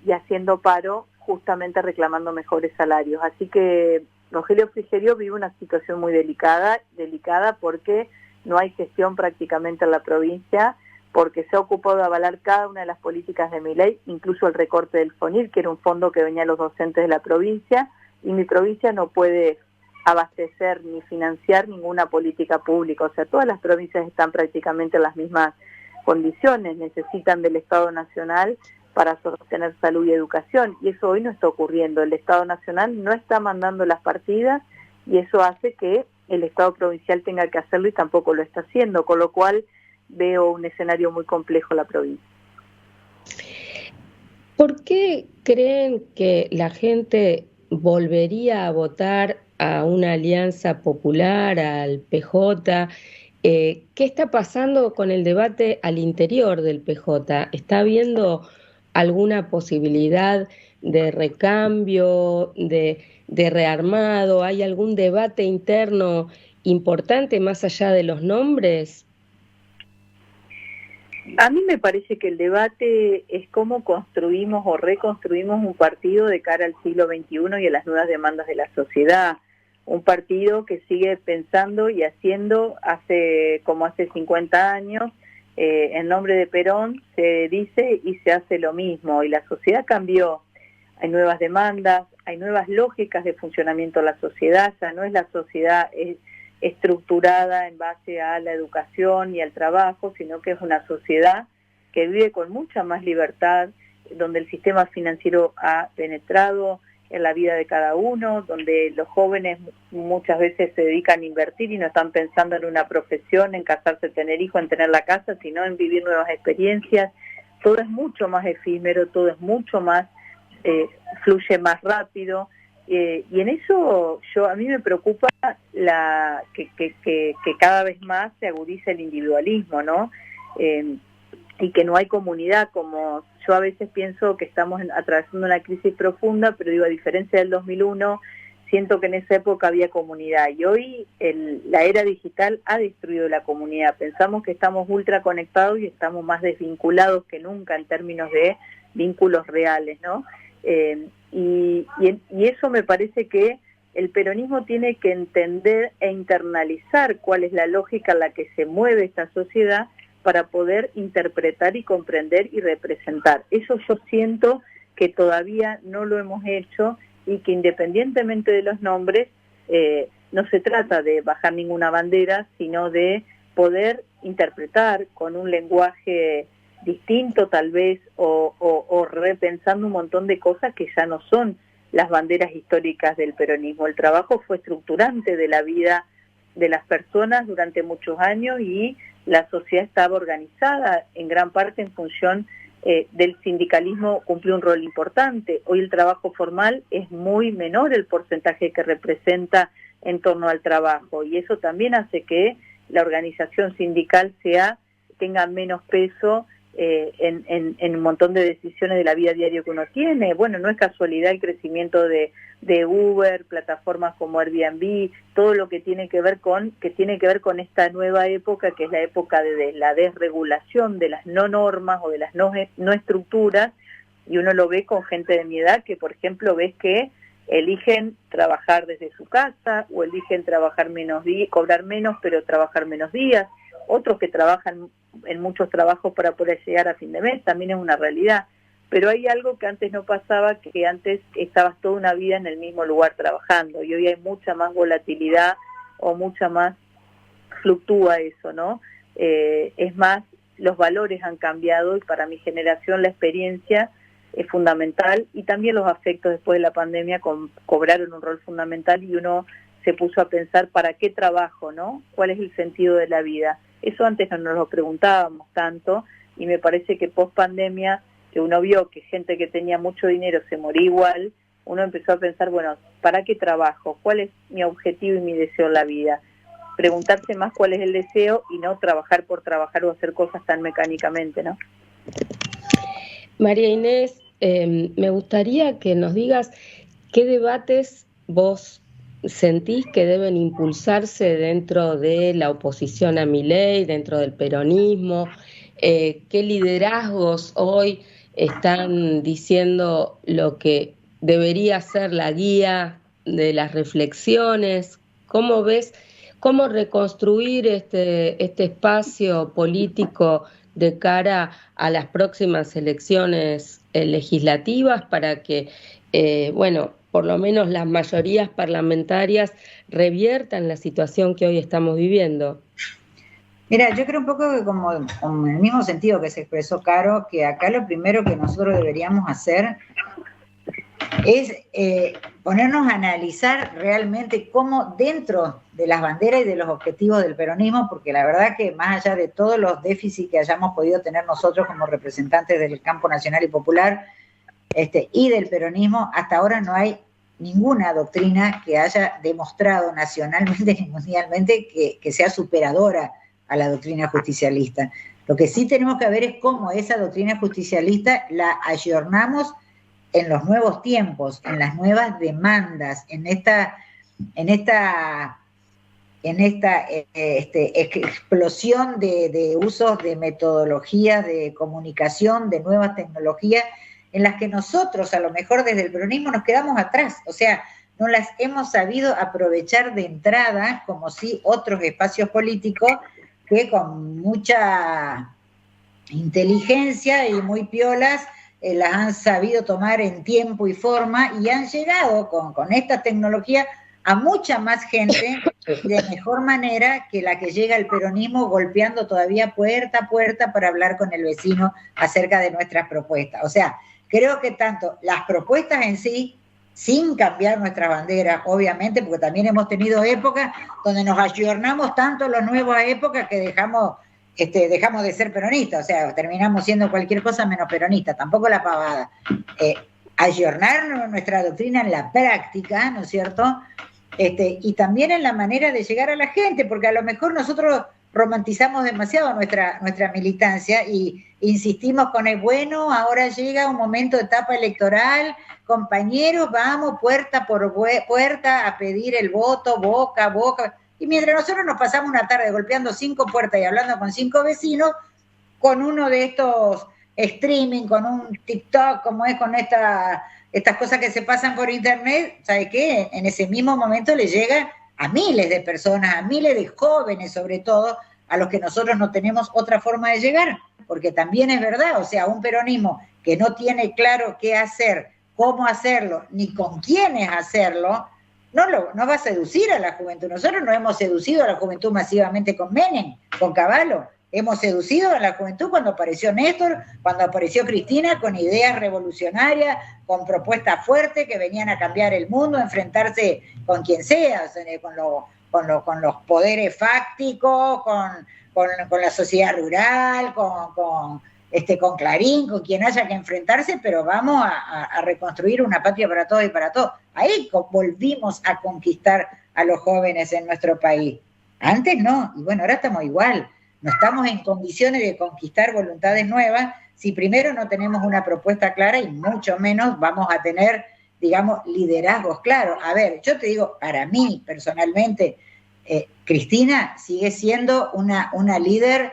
y haciendo paro, justamente reclamando mejores salarios. Así que Rogelio Frigerio vive una situación muy delicada porque no hay gestión prácticamente en la provincia, porque se ha ocupado de avalar cada una de las políticas de Milei, incluso el recorte del FONIR, que era un fondo que venía a los docentes de la provincia, y mi provincia no puede abastecer ni financiar ninguna política pública. Todas las provincias están prácticamente en las mismas condiciones, necesitan del Estado Nacional para sostener salud y educación, y eso hoy no está ocurriendo. El Estado Nacional no está mandando las partidas y eso hace que el Estado provincial tenga que hacerlo y tampoco lo está haciendo, con lo cual veo un escenario muy complejo en la provincia. ¿Por qué creen que la gente volvería a votar a una alianza popular, al PJ? ¿Qué está pasando con el debate al interior del PJ? ¿Está habiendo alguna posibilidad de recambio, de rearmado? ¿Hay algún debate interno importante más allá de los nombres? A mí me parece que el debate es cómo construimos o reconstruimos un partido de cara al siglo XXI y a las nuevas demandas de la sociedad. Un partido que sigue pensando y haciendo como hace 50 años, en nombre de Perón se dice y se hace lo mismo, y la sociedad cambió. Hay nuevas demandas, hay nuevas lógicas de funcionamiento de la sociedad, ya no es la sociedad estructurada en base a la educación y al trabajo, sino que es una sociedad que vive con mucha más libertad, donde el sistema financiero ha penetrado en la vida de cada uno, donde los jóvenes muchas veces se dedican a invertir y no están pensando en una profesión, en casarse, tener hijos, en tener la casa, sino en vivir nuevas experiencias. Todo es mucho más efímero, todo es mucho más, fluye más rápido. Y en eso a mí me preocupa que cada vez más se agudiza el individualismo, ¿no? Y que no hay comunidad, como yo a veces pienso que estamos atravesando una crisis profunda, pero digo, a diferencia del 2001, siento que en esa época había comunidad, y hoy la era digital ha destruido la comunidad. Pensamos que estamos ultra conectados y estamos más desvinculados que nunca en términos de vínculos reales, ¿no? Y eso me parece que el peronismo tiene que entender e internalizar cuál es la lógica en la que se mueve esta sociedad para poder interpretar y comprender y representar. Eso yo siento que todavía no lo hemos hecho, y que independientemente de los nombres, no se trata de bajar ninguna bandera, sino de poder interpretar con un lenguaje distinto tal vez, o repensando un montón de cosas que ya no son las banderas históricas del peronismo. El trabajo fue estructurante de la vida de las personas durante muchos años, y la sociedad estaba organizada en gran parte en función del sindicalismo, cumplió un rol importante. Hoy el trabajo formal es muy menor el porcentaje que representa en torno al trabajo, y eso también hace que la organización sindical tenga menos peso en un montón de decisiones de la vida diaria que uno tiene. Bueno, no es casualidad el crecimiento de Uber, plataformas como Airbnb, todo lo que tiene que ver con esta nueva época, que es la época de la desregulación de las no normas o de las no estructuras, y uno lo ve con gente de mi edad que, por ejemplo, ves que eligen trabajar desde su casa, o eligen trabajar cobrar menos pero trabajar menos días. Otros que trabajan en muchos trabajos para poder llegar a fin de mes, también es una realidad. Pero hay algo que antes no pasaba, que antes estabas toda una vida en el mismo lugar trabajando, y hoy hay mucha más volatilidad, o mucha más fluctúa eso, ¿no? Es más, los valores han cambiado, y para mi generación la experiencia es fundamental, y también los afectos después de la pandemia cobraron un rol fundamental, y uno se puso a pensar, ¿para qué trabajo, no? ¿Cuál es el sentido de la vida? Eso antes no nos lo preguntábamos tanto, y me parece que post pandemia, que uno vio que gente que tenía mucho dinero se moría igual, uno empezó a pensar, bueno, ¿para qué trabajo? ¿Cuál es mi objetivo y mi deseo en la vida? Preguntarse más cuál es el deseo, y no trabajar por trabajar o hacer cosas tan mecánicamente, ¿no? María Inés, me gustaría que nos digas qué debates vos sentís que deben impulsarse dentro de la oposición a Milei, dentro del peronismo, qué liderazgos hoy están diciendo lo que debería ser la guía de las reflexiones. ¿Cómo ves cómo reconstruir este espacio político de cara a las próximas elecciones legislativas para que, por lo menos las mayorías parlamentarias reviertan la situación que hoy estamos viviendo? Mira, yo creo un poco que como en el mismo sentido que se expresó Caro, que acá lo primero que nosotros deberíamos hacer es ponernos a analizar realmente cómo dentro de las banderas y de los objetivos del peronismo, porque la verdad que más allá de todos los déficits que hayamos podido tener nosotros como representantes del campo nacional y popular, y del peronismo, hasta ahora no hay ninguna doctrina que haya demostrado nacionalmente ni mundialmente que sea superadora a la doctrina justicialista. Lo que sí tenemos que ver es cómo esa doctrina justicialista la ayornamos en los nuevos tiempos, en las nuevas demandas, en esta explosión de usos de metodologías de comunicación, de nuevas tecnologías, en las que nosotros, a lo mejor desde el peronismo, nos quedamos atrás, o sea, no las hemos sabido aprovechar de entrada, como si otros espacios políticos que con mucha inteligencia y muy piolas las han sabido tomar en tiempo y forma y han llegado con esta tecnología a mucha más gente de mejor manera que la que llega el peronismo golpeando todavía puerta a puerta para hablar con el vecino acerca de nuestras propuestas. O sea, creo que tanto las propuestas en sí, sin cambiar nuestras banderas, obviamente, porque también hemos tenido épocas donde nos ayornamos tanto a las nuevas épocas que dejamos de ser peronistas, o sea, terminamos siendo cualquier cosa menos peronistas, tampoco la pavada. Ayornar nuestra doctrina en la práctica, ¿no es cierto?, y también en la manera de llegar a la gente, porque a lo mejor nosotros romantizamos demasiado nuestra militancia y insistimos con el bueno, ahora llega un momento de etapa electoral, compañeros, vamos puerta por puerta a pedir el voto, boca a boca, y mientras nosotros nos pasamos una tarde golpeando 5 puertas y hablando con 5 vecinos, con uno de estos streaming, con un TikTok, como es con estas cosas que se pasan por internet, ¿sabe qué? En ese mismo momento le llega a miles de personas, a miles de jóvenes sobre todo, a los que nosotros no tenemos otra forma de llegar, porque también es verdad, o sea, un peronismo que no tiene claro qué hacer, cómo hacerlo, ni con quiénes hacerlo, no va a seducir a la juventud. Nosotros no hemos seducido a la juventud masivamente con Menem, con Cavallo. Hemos seducido a la juventud cuando apareció Néstor, cuando apareció Cristina, con ideas revolucionarias, con propuestas fuertes que venían a cambiar el mundo, a enfrentarse con quien sea, con los poderes fácticos, con la sociedad rural, con Clarín, con quien haya que enfrentarse, pero vamos a reconstruir una patria para todos y para todos. Ahí volvimos a conquistar a los jóvenes en nuestro país. Antes no, y bueno, ahora estamos igual. No estamos en condiciones de conquistar voluntades nuevas si primero no tenemos una propuesta clara y mucho menos vamos a tener, digamos, liderazgos claros. A ver, yo te digo, para mí personalmente, Cristina sigue siendo una líder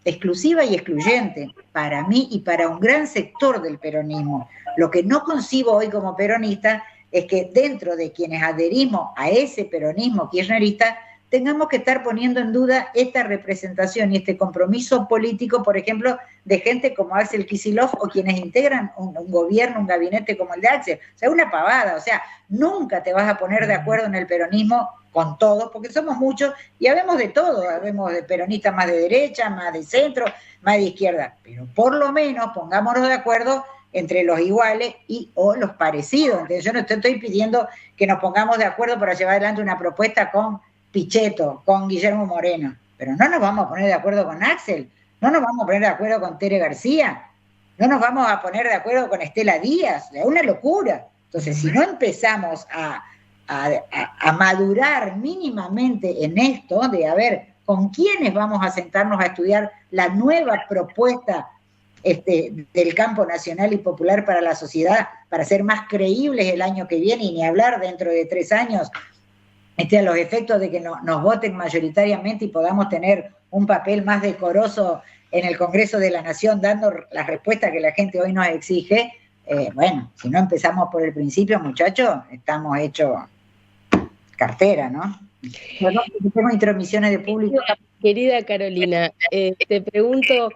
exclusiva y excluyente para mí y para un gran sector del peronismo. Lo que no concibo hoy como peronista es que dentro de quienes adherimos a ese peronismo kirchnerista tengamos que estar poniendo en duda esta representación y este compromiso político, por ejemplo, de gente como Axel Kicillof o quienes integran un gobierno, un gabinete como el de Axel. O sea, una pavada, o sea, nunca te vas a poner de acuerdo en el peronismo con todos, porque somos muchos y habemos de todo, habemos de peronistas más de derecha, más de centro, más de izquierda, pero por lo menos pongámonos de acuerdo entre los iguales o los parecidos. Entonces, yo no estoy pidiendo que nos pongamos de acuerdo para llevar adelante una propuesta con Pichetto, con Guillermo Moreno, pero no nos vamos a poner de acuerdo con Axel, no nos vamos a poner de acuerdo con Tere García, no nos vamos a poner de acuerdo con Estela Díaz, es una locura. Entonces, si no empezamos a madurar mínimamente en esto, de a ver con quiénes vamos a sentarnos a estudiar la nueva propuesta del campo nacional y popular para la sociedad, para ser más creíbles el año que viene y ni hablar dentro de 3 años, a los efectos de que nos voten mayoritariamente y podamos tener un papel más decoroso en el Congreso de la Nación, dando las respuestas que la gente hoy nos exige. Bueno, si no empezamos por el principio, muchachos, estamos hechos cartera, ¿no? No tenemos intromisiones de público. Querida Carolina, te pregunto,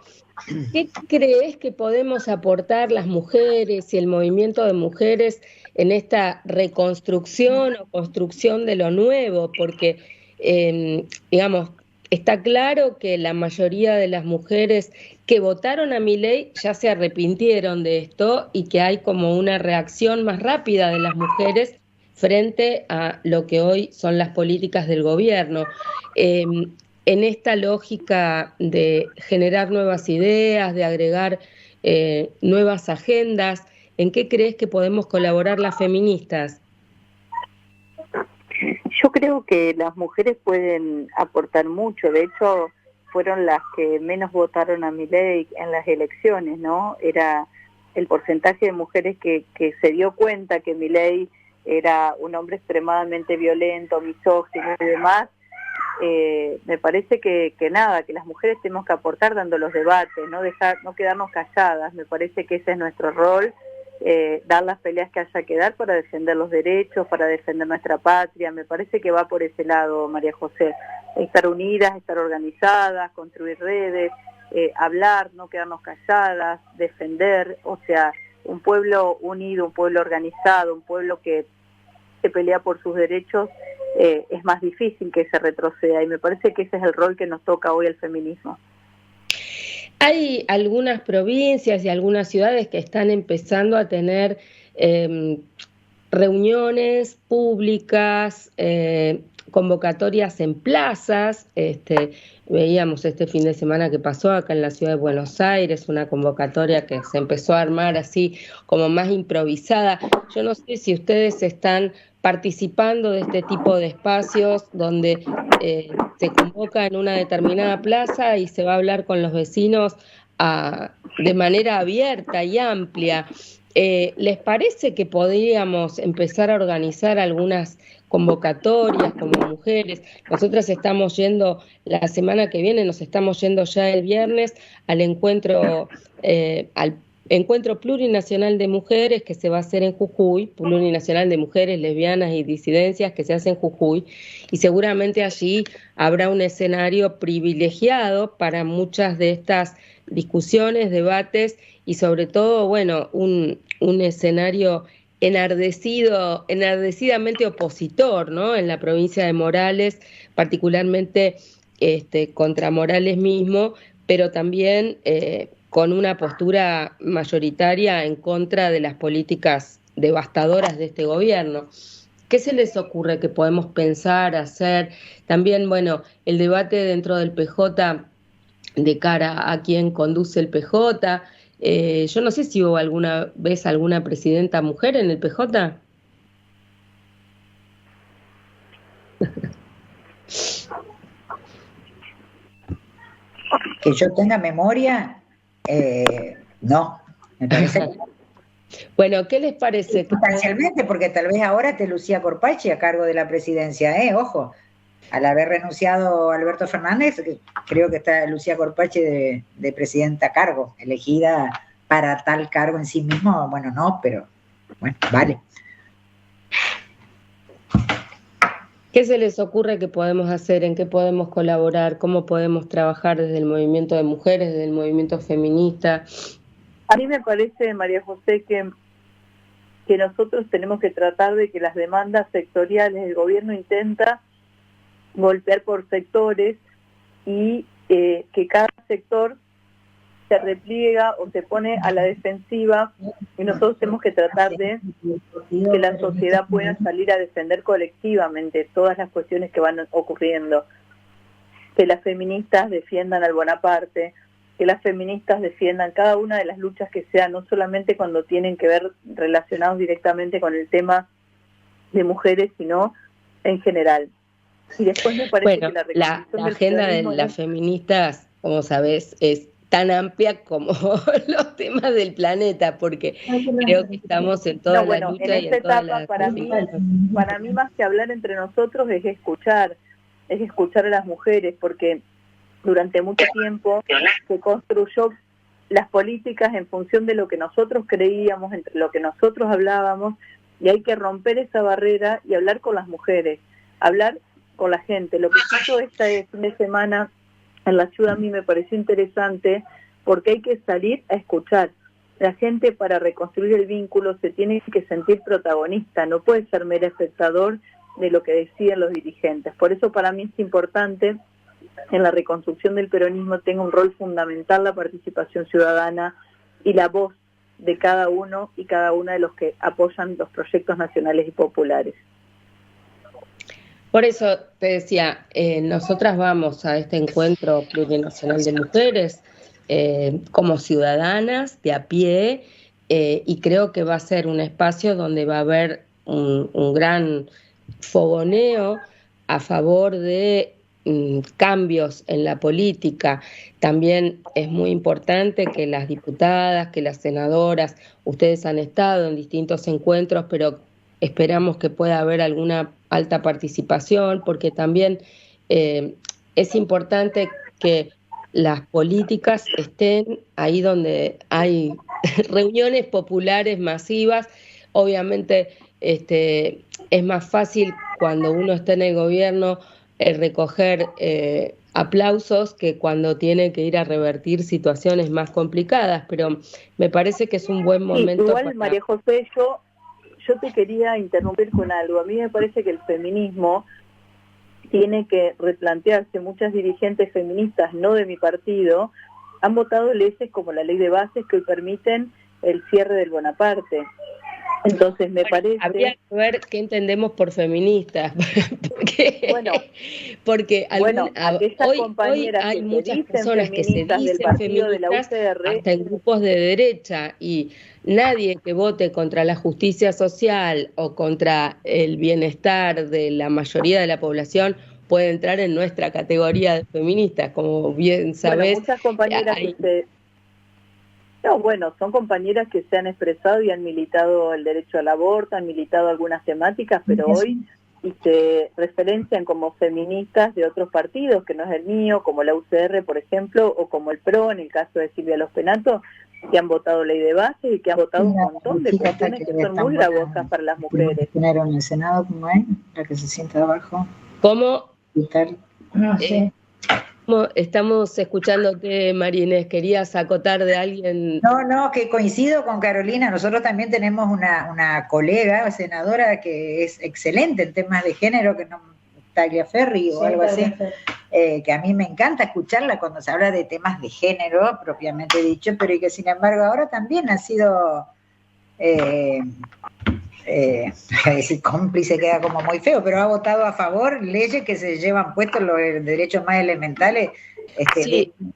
¿qué crees que podemos aportar las mujeres y el movimiento de mujeres en esta reconstrucción o construcción de lo nuevo? Porque, digamos, está claro que la mayoría de las mujeres que votaron a Milei ya se arrepintieron de esto y que hay como una reacción más rápida de las mujeres frente a lo que hoy son las políticas del gobierno. En esta lógica de generar nuevas ideas, de agregar nuevas agendas. ¿En qué crees que podemos colaborar las feministas? Yo creo que las mujeres pueden aportar mucho. De hecho, fueron las que menos votaron a Milei en las elecciones, ¿no? Era el porcentaje de mujeres que se dio cuenta que Milei era un hombre extremadamente violento, misógino y demás. Me parece que las mujeres tenemos que aportar dando los debates, no quedarnos calladas. Me parece que ese es nuestro rol, dar las peleas que haya que dar para defender los derechos, para defender nuestra patria. Me parece que va por ese lado, María José, estar unidas, estar organizadas, construir redes, hablar, no quedarnos calladas, defender, o sea, un pueblo unido, un pueblo organizado, un pueblo que se pelea por sus derechos, es más difícil que se retroceda, y me parece que ese es el rol que nos toca hoy al feminismo. Hay algunas provincias y algunas ciudades que están empezando a tener reuniones públicas, convocatorias en plazas. Veíamos este fin de semana que pasó acá en la ciudad de Buenos Aires, una convocatoria que se empezó a armar así como más improvisada. Yo no sé si ustedes están participando de este tipo de espacios donde se convoca en una determinada plaza y se va a hablar con los vecinos de manera abierta y amplia. ¿Les parece que podríamos empezar a organizar algunas convocatorias como mujeres? Nosotras estamos yendo la semana que viene, nos estamos yendo ya el viernes al encuentro plurinacional de mujeres que se va a hacer en Jujuy, plurinacional de mujeres, lesbianas y disidencias que se hace en Jujuy, y seguramente allí habrá un escenario privilegiado para muchas de estas discusiones, debates y sobre todo, bueno, un escenario enardecidamente opositor, ¿no? En la provincia de Morales, particularmente contra Morales mismo, pero también con una postura mayoritaria en contra de las políticas devastadoras de este gobierno. ¿Qué se les ocurre que podemos pensar, hacer? También, bueno, el debate dentro del PJ de cara a quien conduce el PJ. Yo no sé si hubo alguna vez alguna presidenta mujer en el PJ. Que yo tenga memoria, no, me parece que no. Bueno, ¿qué les parece? Sustancialmente, porque tal vez ahora esté Lucía Corpachi a cargo de la presidencia, ojo, al haber renunciado Alberto Fernández, creo que está Lucía Corpachi de presidenta a cargo, elegida para tal cargo en sí mismo. Bueno, no, pero bueno, vale. ¿Qué se les ocurre que podemos hacer? ¿En qué podemos colaborar? ¿Cómo podemos trabajar desde el movimiento de mujeres, desde el movimiento feminista? A mí me parece, María José, que nosotros tenemos que tratar de que las demandas sectoriales del gobierno intenta golpear por sectores y que cada sector se repliega o se pone a la defensiva, y nosotros tenemos que tratar de que la sociedad pueda salir a defender colectivamente todas las cuestiones que van ocurriendo, que las feministas defiendan al Bonaparte, que las feministas defiendan cada una de las luchas que sean, no solamente cuando tienen que ver relacionados directamente con el tema de mujeres, sino en general. Y después me parece que la agenda de las feministas, como sabés, es tan amplia como los temas del planeta, porque creo que estamos en toda la lucha en y esta en toda etapa, la... para mí más que hablar entre nosotros es escuchar a las mujeres, porque durante mucho tiempo se construyó las políticas en función de lo que nosotros creíamos, entre lo que nosotros hablábamos, y hay que romper esa barrera y hablar con las mujeres, hablar con la gente. Lo que hizo este fin de semana en la ciudad a mí me pareció interesante, porque hay que salir a escuchar. La gente, para reconstruir el vínculo, se tiene que sentir protagonista, no puede ser mero espectador de lo que deciden los dirigentes. Por eso para mí es importante, en la reconstrucción del peronismo tenga un rol fundamental la participación ciudadana y la voz de cada uno y cada una de los que apoyan los proyectos nacionales y populares. Por eso te decía, nosotras vamos a este encuentro plurinacional de mujeres como ciudadanas de a pie, y creo que va a ser un espacio donde va a haber un gran fogoneo a favor de cambios en la política. También es muy importante que las diputadas, que las senadoras, ustedes han estado en distintos encuentros, pero esperamos que pueda haber alguna alta participación, porque también es importante que las políticas estén ahí donde hay reuniones populares masivas. Obviamente es más fácil cuando uno está en el gobierno recoger aplausos que cuando tiene que ir a revertir situaciones más complicadas, pero me parece que es un buen momento. Igual, para... María José, yo te quería interrumpir con algo. A mí me parece que el feminismo tiene que replantearse. Muchas dirigentes feministas, no de mi partido, han votado leyes como la ley de bases que hoy permiten el cierre del Bonaparte. Entonces me parece... Habría que ver qué entendemos por feministas, porque hoy hay muchas personas que se dicen feministas de la UCR, hasta en grupos de derecha, y nadie que vote contra la justicia social o contra el bienestar de la mayoría de la población puede entrar en nuestra categoría de feministas, como bien sabés. Bueno, muchas compañeras son compañeras que se han expresado y han militado el derecho al aborto, han militado algunas temáticas, pero hoy se referencian como feministas de otros partidos, que no es el mío, como la UCR, por ejemplo, o como el PRO, en el caso de Silvia Lospinato, que han votado ley de base y que han votado un montón de cuestiones que son muy gravosas para las mujeres. En el Senado, ¿cómo es? La que se sienta abajo. ¿Cómo? No sé. Estamos escuchándote, María Inés. ¿Querías acotar de alguien? No, que coincido con Carolina. Nosotros también tenemos una colega senadora que es excelente en temas de género, que no, Tagliaferri o algo así, que a mí me encanta escucharla cuando se habla de temas de género, propiamente dicho, pero y que sin embargo ahora también ha sido... decir cómplice queda como muy feo, pero ha votado a favor leyes que se llevan puestos los derechos más elementales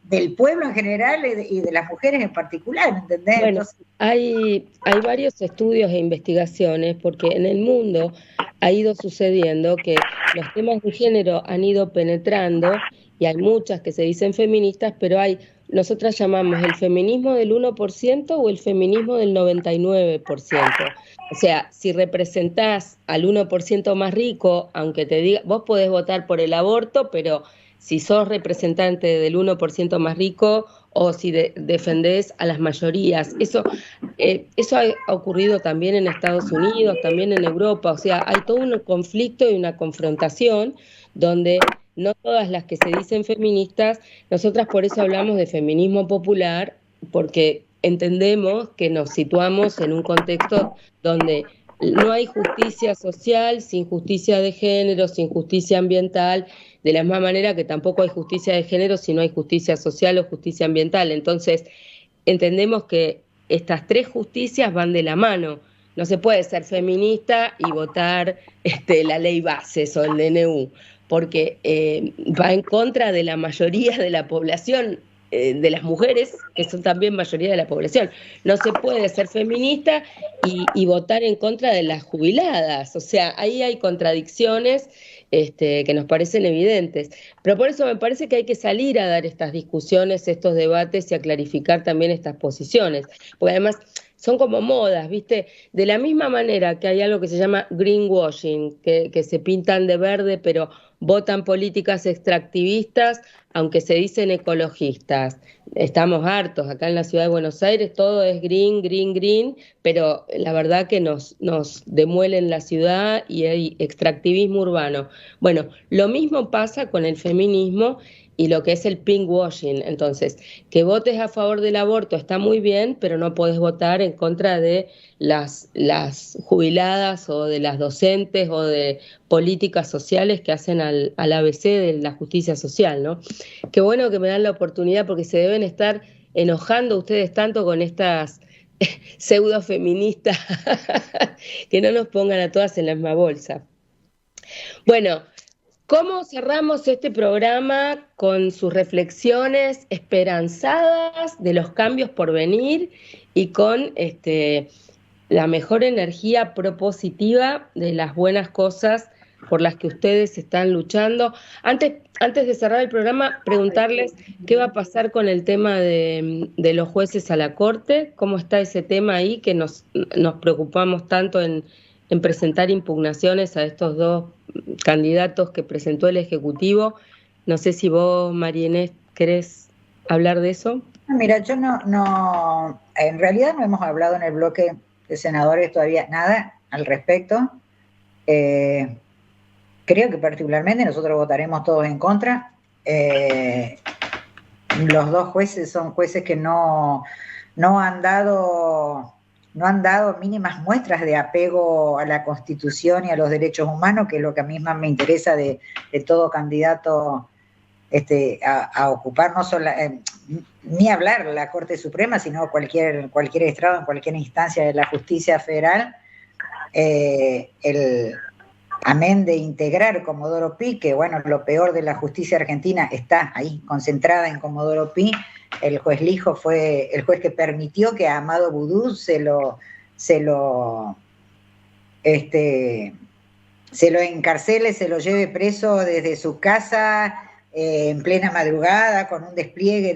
del pueblo en general y de las mujeres en particular, ¿entendés? Bueno, entonces, hay varios estudios e investigaciones, porque en el mundo ha ido sucediendo que los temas de género han ido penetrando, y hay muchas que se dicen feministas, pero nosotras llamamos el feminismo del 1% o el feminismo del 99%. O sea, si representás al 1% más rico, aunque te diga, vos podés votar por el aborto, pero si sos representante del 1% más rico, o si defendés a las mayorías, eso ha ocurrido también en Estados Unidos, también en Europa. O sea, hay todo un conflicto y una confrontación donde no todas las que se dicen feministas, nosotras por eso hablamos de feminismo popular, porque entendemos que nos situamos en un contexto donde no hay justicia social sin justicia de género, sin justicia ambiental, de la misma manera que tampoco hay justicia de género si no hay justicia social o justicia ambiental. Entonces, entendemos que estas tres justicias van de la mano. No se puede ser feminista y votar la ley bases o el DNU, porque va en contra de la mayoría de la población, de las mujeres, que son también mayoría de la población. No se puede ser feminista y votar en contra de las jubiladas. O sea, ahí hay contradicciones que nos parecen evidentes. Pero por eso me parece que hay que salir a dar estas discusiones, estos debates y a clarificar también estas posiciones. Porque además son como modas, ¿viste? De la misma manera que hay algo que se llama greenwashing, que se pintan de verde, pero votan políticas extractivistas, aunque se dicen ecologistas. Estamos hartos, acá en la ciudad de Buenos Aires todo es green, green, green, pero la verdad que nos demuelen la ciudad y hay extractivismo urbano. Bueno, lo mismo pasa con el feminismo y lo que es el pinkwashing. Entonces, que votes a favor del aborto está muy bien, pero no podés votar en contra de las jubiladas o de las docentes o de políticas sociales que hacen al ABC de la justicia social, ¿no? Qué bueno que me dan la oportunidad, porque se deben estar enojando ustedes tanto con estas pseudo feministas que no nos pongan a todas en la misma bolsa. Bueno, ¿Cómo cerramos este programa con sus reflexiones esperanzadas de los cambios por venir y con la mejor energía propositiva de las buenas cosas por las que ustedes están luchando? Antes de cerrar el programa, preguntarles qué va a pasar con el tema de los jueces a la Corte, cómo está ese tema ahí, que nos preocupamos tanto en presentar impugnaciones a estos dos candidatos que presentó el Ejecutivo. No sé si vos, María Inés, querés hablar de eso. Mira, yo no, en realidad no hemos hablado en el bloque de senadores todavía nada al respecto. Creo que particularmente nosotros votaremos todos en contra. Los dos jueces son jueces que no han dado mínimas muestras de apego a la Constitución y a los derechos humanos, que es lo que a mí más me interesa de todo candidato a ocupar, no solo, ni hablar la Corte Suprema, sino cualquier estrado en cualquier instancia de la justicia federal. Amén de integrar Comodoro Pi, que bueno, lo peor de la justicia argentina está ahí, concentrada en Comodoro Pi. El juez Lijo fue el juez que permitió que a Amado Boudou se lo encarcele, se lo lleve preso desde su casa en plena madrugada, con un despliegue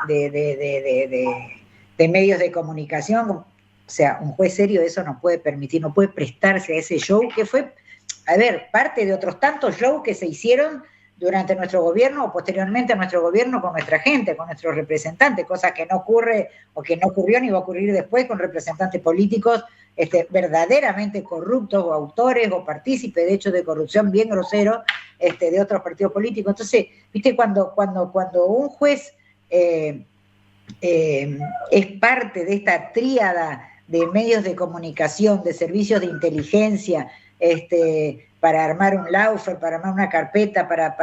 de medios de comunicación. O sea, un juez serio eso no puede permitir, no puede prestarse a ese show que fue, a ver, parte de otros tantos shows que se hicieron durante nuestro gobierno o posteriormente a nuestro gobierno con nuestra gente, con nuestros representantes, cosa que no ocurre o que no ocurrió ni va a ocurrir después con representantes políticos verdaderamente corruptos o autores o partícipes de hechos de corrupción bien groseros de otros partidos políticos. Entonces, viste, cuando un juez es parte de esta tríada de medios de comunicación, de servicios de inteligencia, para armar un laufer, para armar una carpeta, para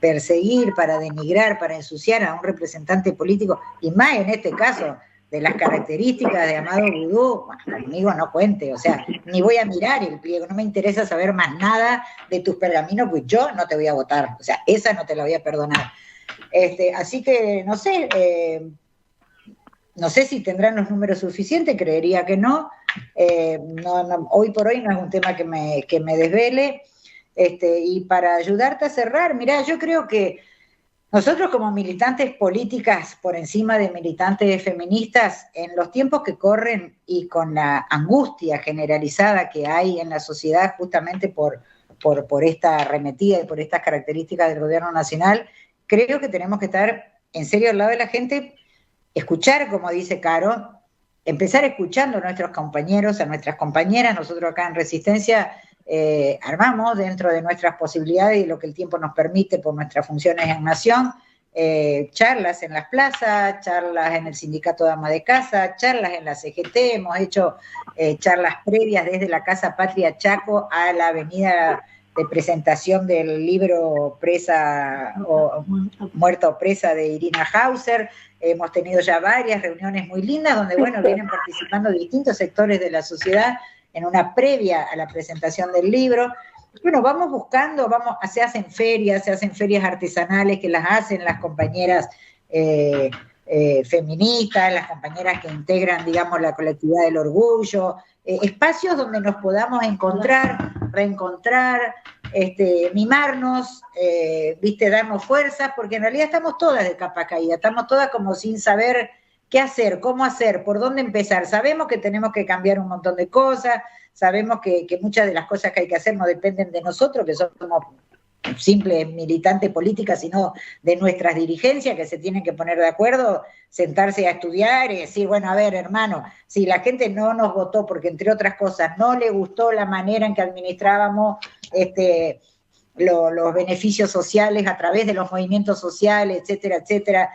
perseguir, para denigrar, para ensuciar a un representante político, y más en este caso de las características de Amado Boudou, bueno, conmigo no cuente, o sea, ni voy a mirar el pliego, no me interesa saber más nada de tus pergaminos, pues yo no te voy a votar, o sea, esa no te la voy a perdonar. Así que no sé si tendrán los números suficientes, creería que no. Hoy por hoy no es un tema que me desvele. Y para ayudarte a cerrar, mirá, yo creo que nosotros como militantes políticas, por encima de militantes feministas, en los tiempos que corren y con la angustia generalizada que hay en la sociedad justamente por esta arremetida y por estas características del gobierno nacional, creo que tenemos que estar en serio al lado de la gente, escuchar, como dice Caro, empezar escuchando a nuestros compañeros, a nuestras compañeras. Nosotros acá en Resistencia armamos dentro de nuestras posibilidades y lo que el tiempo nos permite por nuestras funciones en Nación, charlas en las plazas, charlas en el Sindicato de Ama de Casa, charlas en la CGT, hemos hecho charlas previas desde la Casa Patria Chaco a la avenida de presentación del libro Muerta o Presa de Irina Hauser. Hemos tenido ya varias reuniones muy lindas donde, bueno, vienen participando distintos sectores de la sociedad en una previa a la presentación del libro. Bueno, vamos buscando, se hacen ferias artesanales que las hacen las compañeras feministas, las compañeras que integran, digamos, la colectividad del orgullo, espacios donde nos podamos encontrar, reencontrar, mimarnos, darnos fuerzas, porque en realidad estamos todas de capa caída, estamos todas como sin saber qué hacer, cómo hacer, por dónde empezar. Sabemos que tenemos que cambiar un montón de cosas, sabemos que muchas de las cosas que hay que hacer no dependen de nosotros, que somos simples militantes políticas, sino de nuestras dirigencias que se tienen que poner de acuerdo, sentarse a estudiar y decir, bueno, a ver, hermano, si la gente no nos votó porque, entre otras cosas, no le gustó la manera en que administrábamos los beneficios sociales a través de los movimientos sociales, etcétera, etcétera,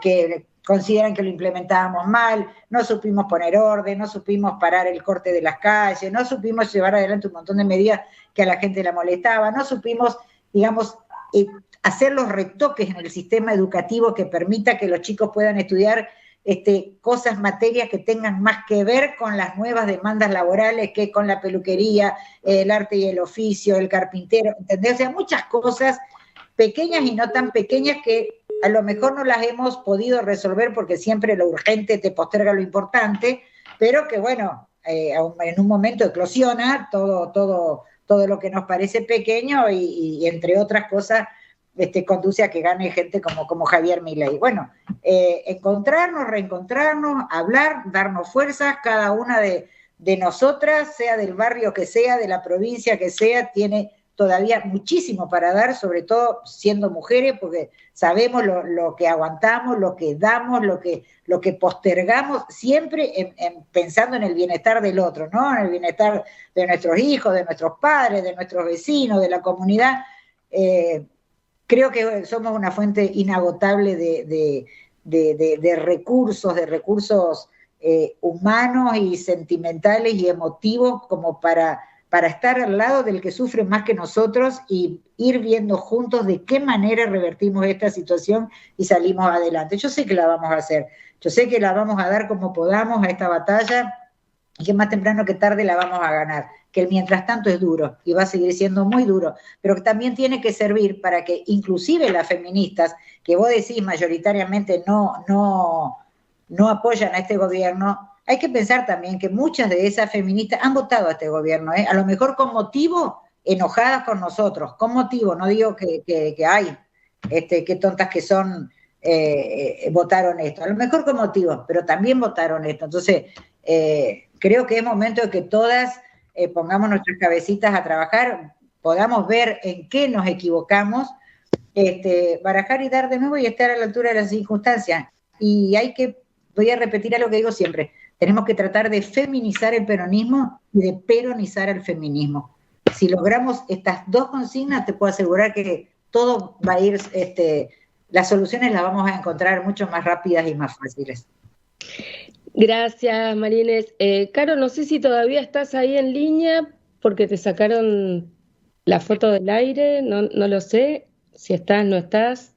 que consideran que lo implementábamos mal, no supimos poner orden, no supimos parar el corte de las calles, no supimos llevar adelante un montón de medidas que a la gente la molestaba, no supimos, digamos, hacer los retoques en el sistema educativo que permita que los chicos puedan estudiar cosas, materias que tengan más que ver con las nuevas demandas laborales que con la peluquería, el arte y el oficio, el carpintero, ¿entendés? O sea, muchas cosas pequeñas y no tan pequeñas que a lo mejor no las hemos podido resolver porque siempre lo urgente te posterga lo importante, pero que bueno, en un momento eclosiona todo lo que nos parece pequeño y entre otras cosas conduce a que gane gente como Javier Milei. Bueno, encontrarnos, reencontrarnos, hablar, darnos fuerzas, cada una de nosotras, sea del barrio que sea, de la provincia que sea, tiene todavía muchísimo para dar, sobre todo siendo mujeres, porque sabemos lo que aguantamos, lo que damos, lo que postergamos, siempre pensando en el bienestar del otro, ¿no? En el bienestar de nuestros hijos, de nuestros padres, de nuestros vecinos, de la comunidad. Creo que somos una fuente inagotable de recursos humanos y sentimentales y emotivos como para estar al lado del que sufre más que nosotros y ir viendo juntos de qué manera revertimos esta situación y salimos adelante. Yo sé que la vamos a hacer, yo sé que la vamos a dar como podamos a esta batalla y que más temprano que tarde la vamos a ganar, que el mientras tanto es duro y va a seguir siendo muy duro, pero que también tiene que servir para que inclusive las feministas, que vos decís mayoritariamente no apoyan a este gobierno, hay que pensar también que muchas de esas feministas han votado a este gobierno, a lo mejor con motivo enojadas con nosotros, con motivo, no digo que hay, qué tontas que son, votaron esto, a lo mejor con motivo, pero también votaron esto. Entonces, creo que es momento de que todas pongamos nuestras cabecitas a trabajar, podamos ver en qué nos equivocamos, barajar y dar de nuevo y estar a la altura de las circunstancias. Y voy a repetir algo que digo siempre, tenemos que tratar de feminizar el peronismo y de peronizar el feminismo. Si logramos estas dos consignas, te puedo asegurar que todo va a ir, las soluciones las vamos a encontrar mucho más rápidas y más fáciles. Gracias, Marines. Caro, no sé si todavía estás ahí en línea porque te sacaron la foto del aire, no lo sé, si estás, no estás.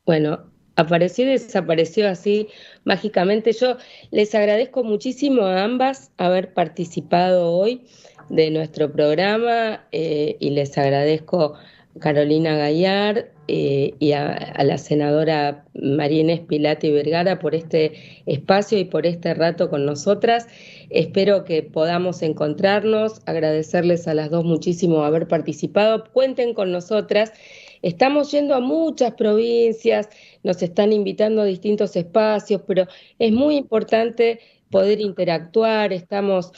Bueno, apareció y desapareció así mágicamente. Yo les agradezco muchísimo a ambas haber participado hoy de nuestro programa y les agradezco a Carolina Gayar y a la senadora María Inés Pilati Vergara por este espacio y por este rato con nosotras. Espero que podamos encontrarnos, agradecerles a las dos muchísimo haber participado. Cuenten con nosotras. Estamos yendo a muchas provincias, nos están invitando a distintos espacios, pero es muy importante poder interactuar. Estamos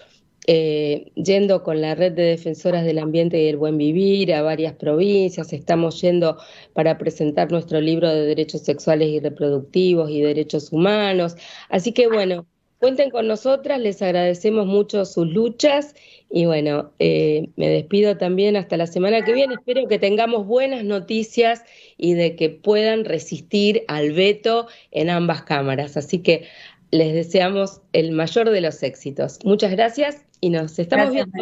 yendo con la Red de Defensoras del Ambiente y el Buen Vivir a varias provincias, estamos yendo para presentar nuestro libro de derechos sexuales y reproductivos y derechos humanos. Así que bueno, cuenten con nosotras, les agradecemos mucho sus luchas y bueno, me despido también hasta la semana que viene. Espero que tengamos buenas noticias y de que puedan resistir al veto en ambas cámaras. Así que les deseamos el mayor de los éxitos. Muchas gracias y nos estamos viendo.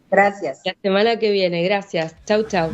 Gracias. La semana que viene. Gracias. Chau, chau.